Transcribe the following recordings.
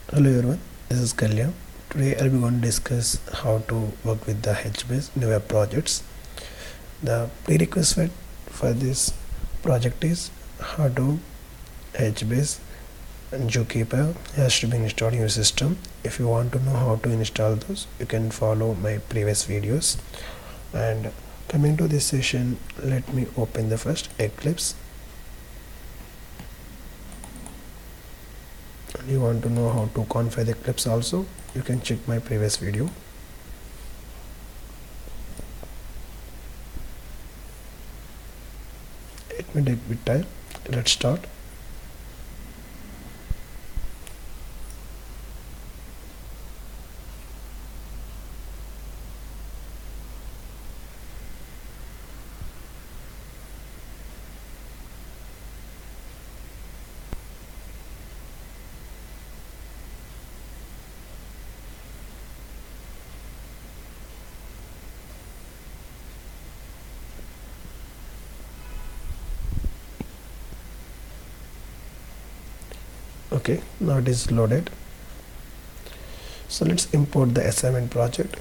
Hello everyone, this is Kalyan. Today I'll be going to discuss how to work with the HBase new web projects. The prerequisite for this project is how to HBase and Zookeeper has to be installed in your system. If you want to know how to install those, you can follow my previous videos. And coming to this session, let me open the first Eclipse. And you want to know how to configure the Eclipse also, you can check my previous video. It may take a bit time. Let's start. Okay, now it is loaded. So let's import the assignment project.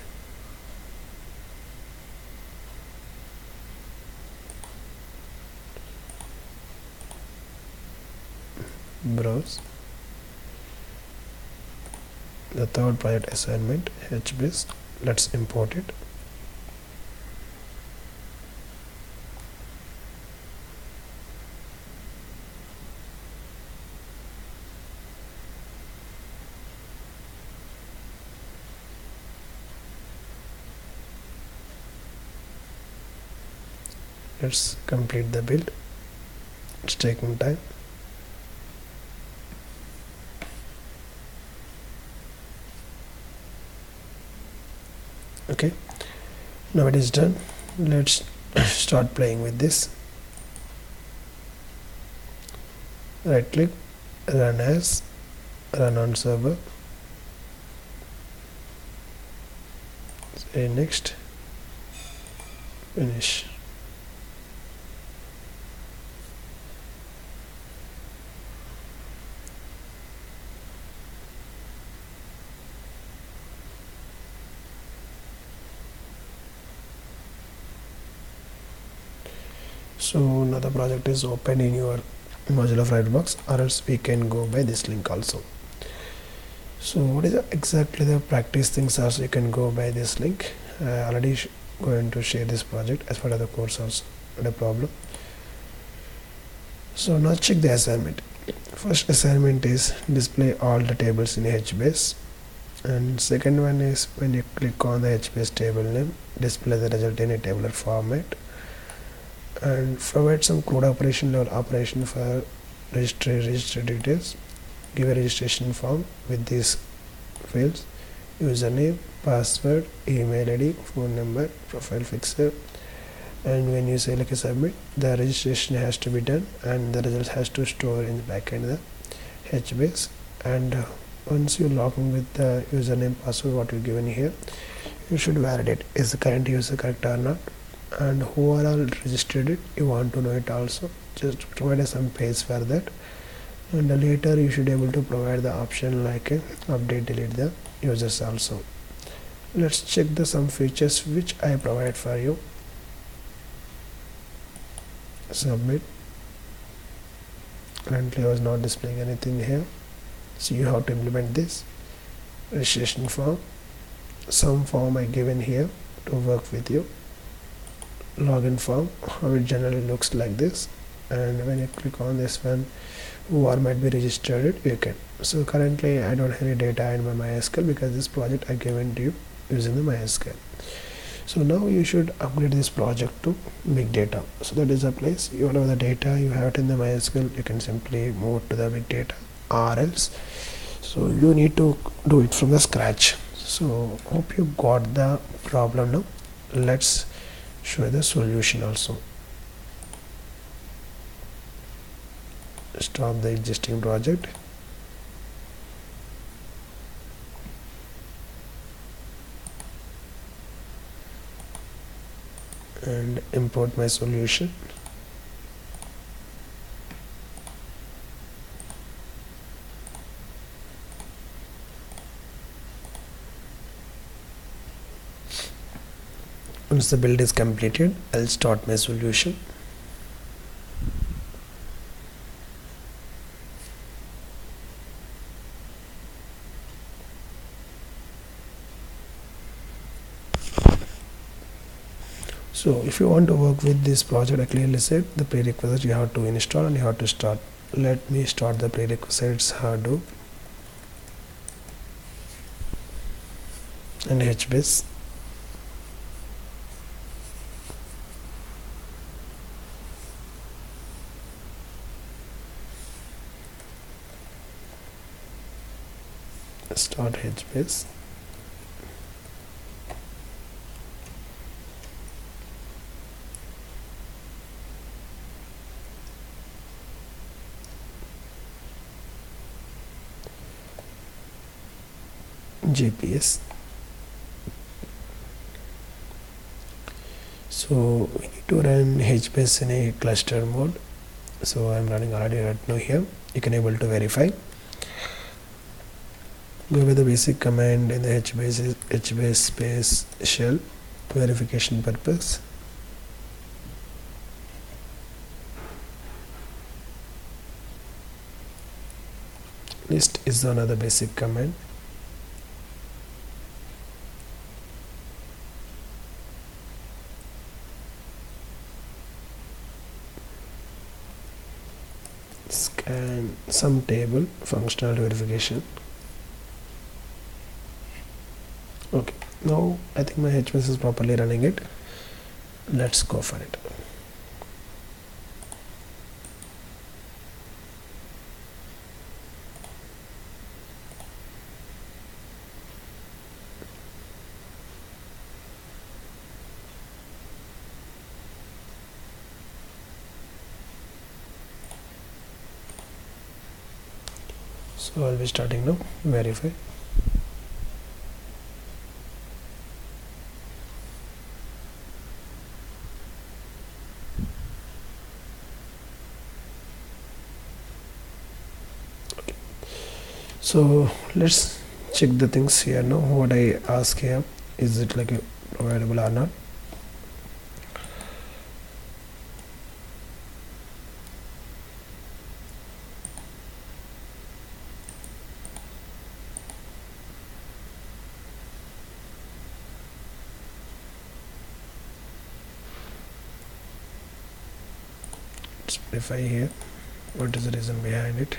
Browse the third project assignment, HBase. Let's import it. Let's complete the build. It's taking time. Okay, now it is done. Let's start playing with this. Right click, run as, run on server, say next, finish. So now the project is open in your Mozilla Firefox, or else we can go by this link also. So what is exactly the practice things are, so you can go by this link. I already going to share this project as part of the course also, not a problem. So now check the assignment. First assignment is display all the tables in HBase, and second one is when you click on the HBase table name, display the result in a tabular format, and provide some code operation level operation for register details. Give a registration form with these fields: username, password, email ID, phone number, profile picture. And when you say like a submit, the registration has to be done and the result has to store in the backend the HBase. And once you log in with the username, password what you given here, you should validate is the current user correct or not, and who are all registered it, you want to know it also. Just provide some page for that, and later you should be able to provide the option like update delete the users also. Let's check the some features which I provide for you. Submit. Currently I was not displaying anything here, so you have to implement this. Registration form, some form I given here to work with you. Login form, how it generally looks like this, and when you click on this one, who are might be registered it, you can. So currently I don't have any data in my MySQL because this project I given to you using the MySQL. So now you should upgrade this project to big data. So that is a place, you know the data you have it in the MySQL, you can simply move to the big data, or else so you need to do it from the scratch. So hope you got the problem now. Let's show the solution also. Stop the existing project. And import my solution. Once the build is completed, I'll start my solution. So if you want to work with this project, I clearly said the prerequisites you have to install and you have to start. Let me start the prerequisites Hadoop and HBase. Start HBase. GPS. So we need to run HBase in a cluster mode. So I'm running already right now here. You can able to verify. Go with the basic command in the HBase is HBase space shell verification purpose. List is another basic command. Scan some table functional verification. Okay, now I think my HBase is properly running it. Let's go for it. So I'll be starting now. Verify. Okay. So let's check the things here now. What I ask here, is it like available or not? Let's verify here. What is the reason behind it?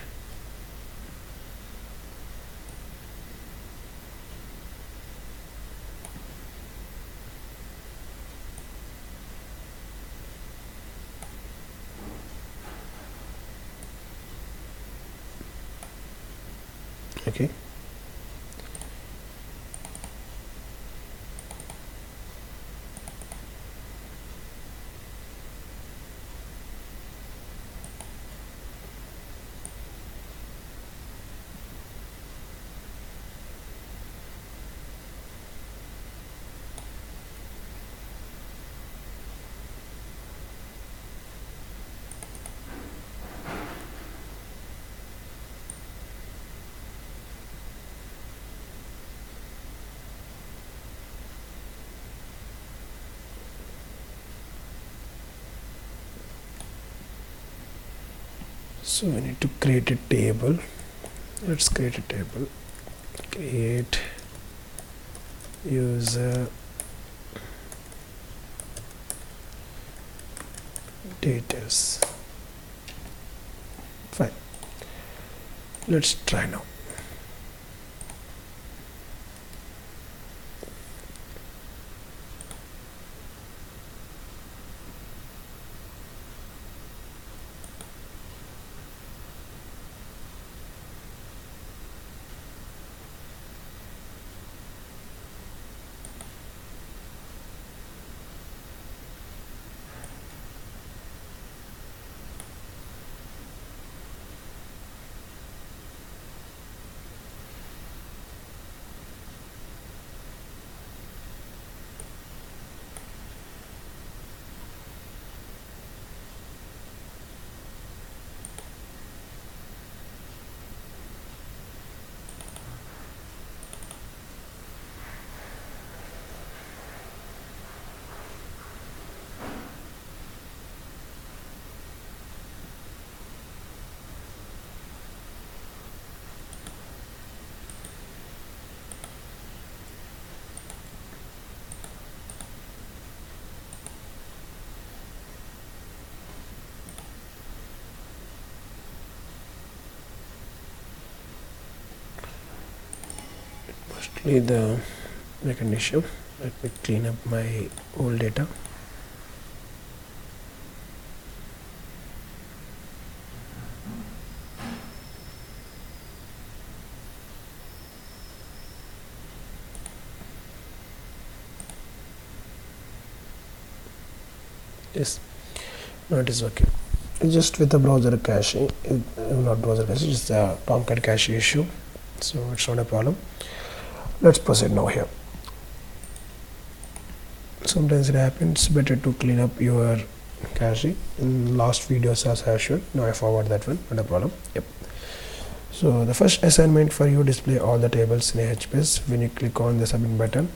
Okay. So we need to create a table. Let's create a table. Create user details. Fine. Let's try now. quickly the mechanism. Let me clean up my old data. Yes, no, it is okay. Just with the browser caching, not browser caching, it's a Tomcat cache issue, so it's not a problem. Let's proceed now here. Sometimes it happens, better to clean up your cache. In last videos as I showed, now I forward that one, not a problem. Yep. So the first assignment for you, display all the tables in a HBase. When you click on the submit button,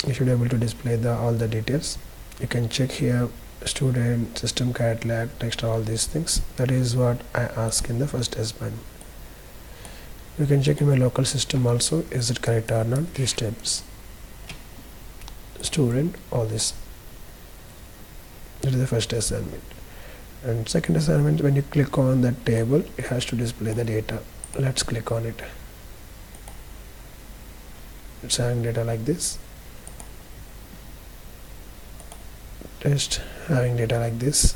you should be able to display all the details. You can check here student, system, catalog, text, all these things. That is what I ask in the first assignment. You can check in my local system also, is it correct or not, these tables. Student, all this. That is the first assignment. And second assignment, when you click on that table, it has to display the data. Let's click on it. It's having data like this. Test having data like this.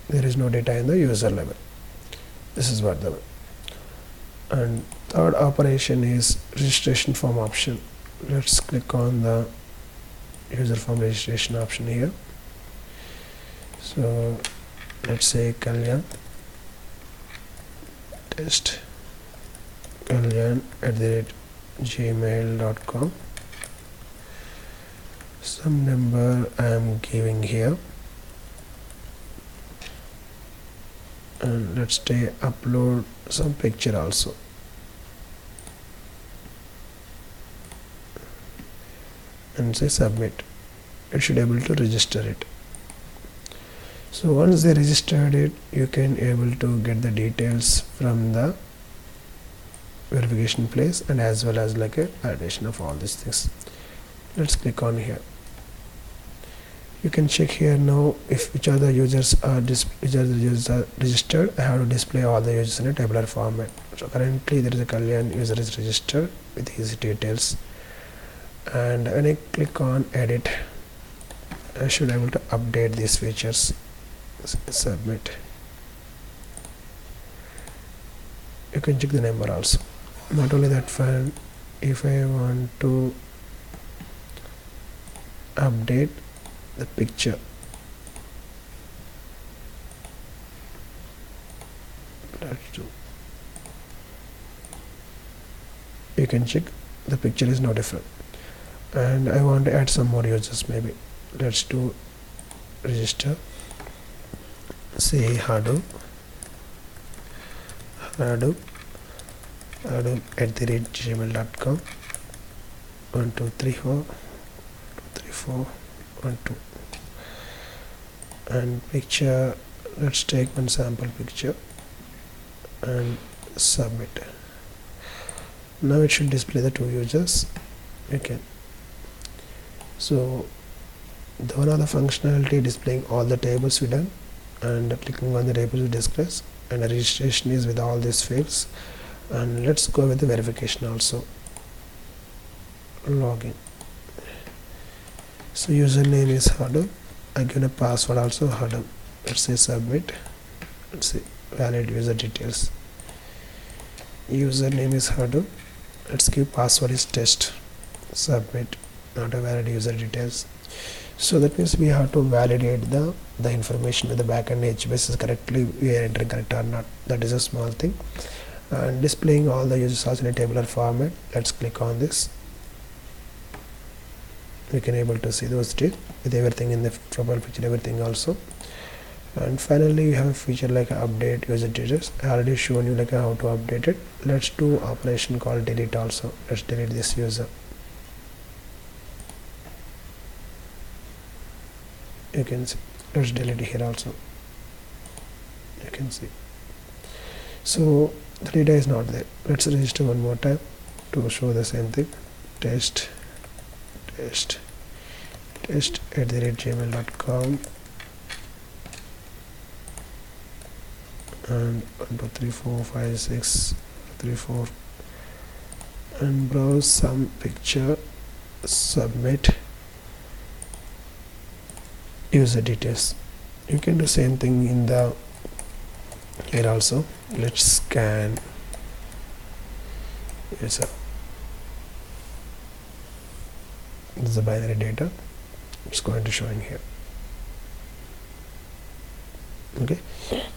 There is no data in the user level. This is what the. And third operation is registration form option. Let's click on the user form registration option here. So let's say Kalyan test kalyan@gmail.com. Some number I am giving here, and let's say upload some picture also. And say submit. It should be able to register it. So once they registered it, you can able to get the details from the verification place, and as well as like a validation of all these things. Let's click on here. You can check here now if which are the users are registered. I have to display all the users in a tabular format. So currently there is a Kalyan user is registered with his details, and when I click on edit, I should be able to update these features. Submit. You can check the number also. Not only that file, if I want to update the picture, let's do. You can check the picture is no different, and I want to add some more users. Maybe let's do register. Say Hadoop @gmail.com 1234 and picture. Let's take one sample picture and submit. Now it should display the two users. Okay, so the one of the functionality displaying all the tables we done, and clicking on the tables we discuss, and the registration is with all these fields. And let's go with the verification also. Login. So username is Hadoop. I give a password also Hadoop. Let's say submit. Let's say valid user details. Username is Hadoop. Let's give password is test. Submit. Not a valid user details. So that means we have to validate the information with the backend HBase is correctly we are entering correct or not. That is a small thing. And displaying all the users also in a tabular format. Let's click on this. We can able to see those details with everything in the profile picture, everything also. And finally you have a feature like update user details. I already shown you like how to update it. Let's do operation called delete also. Let's delete this user. You can see. Let's delete it here also. You can see. So the data is not there. Let's register one more time to show the same thing. Test @gmail.com and 1 2 3 4 5 6 3 4 and browse some picture, submit user details. You can do same thing in the here also. Let's scan. Yes, sir. This is the binary data. It's going to show in here. Okay,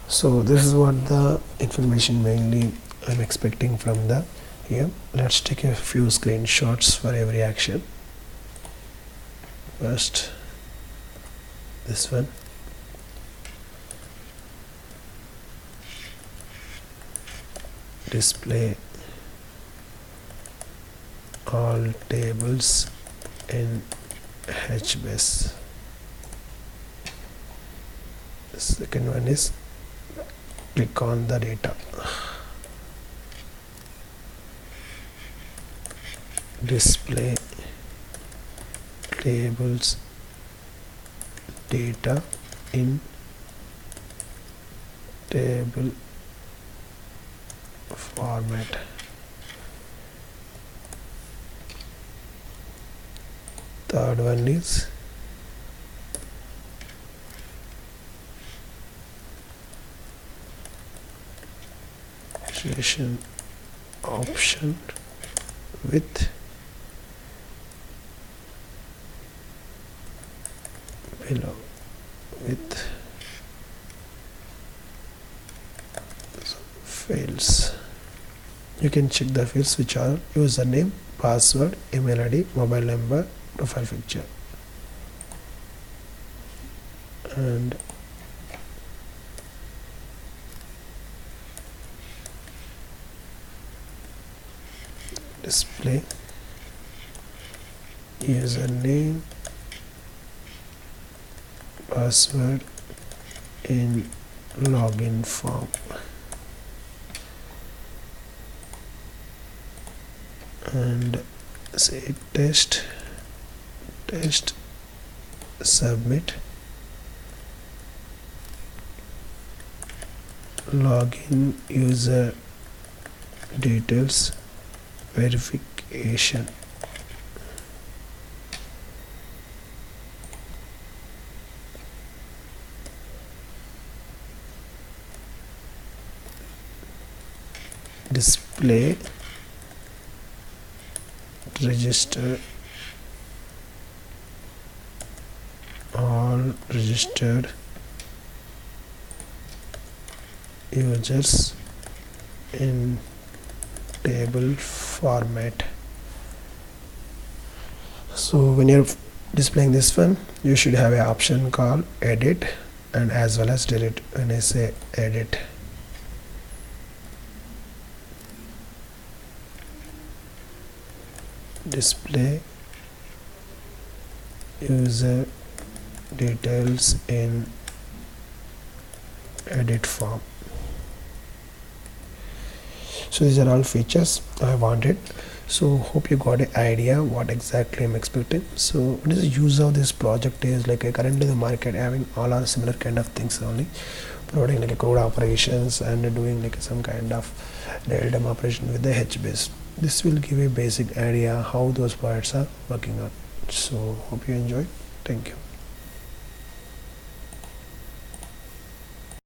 so this is what the information mainly I'm expecting from the here. Let's take a few screenshots for every action. First, this one. Display all tables in HBase. The second one is click on the data. Display tables data in table format. Third one is session option with below with fields. You can check the fields which are username, password, email ID, mobile number, profile picture, and display username, password in login form, and say test submit login user details verification. Display register all registered users in table format. So when you're displaying this one, you should have an option called edit and as well as delete. When I say edit, display user details in edit form. So these are all features I wanted. So hope you got an idea what exactly I'm expecting. So what is the use of this project is like currently the market having all are similar kind of things only, providing like a code operations and doing like some kind of real-time operation with the HBase. This will give a basic idea how those parts are working on. So hope you enjoyed. Thank you.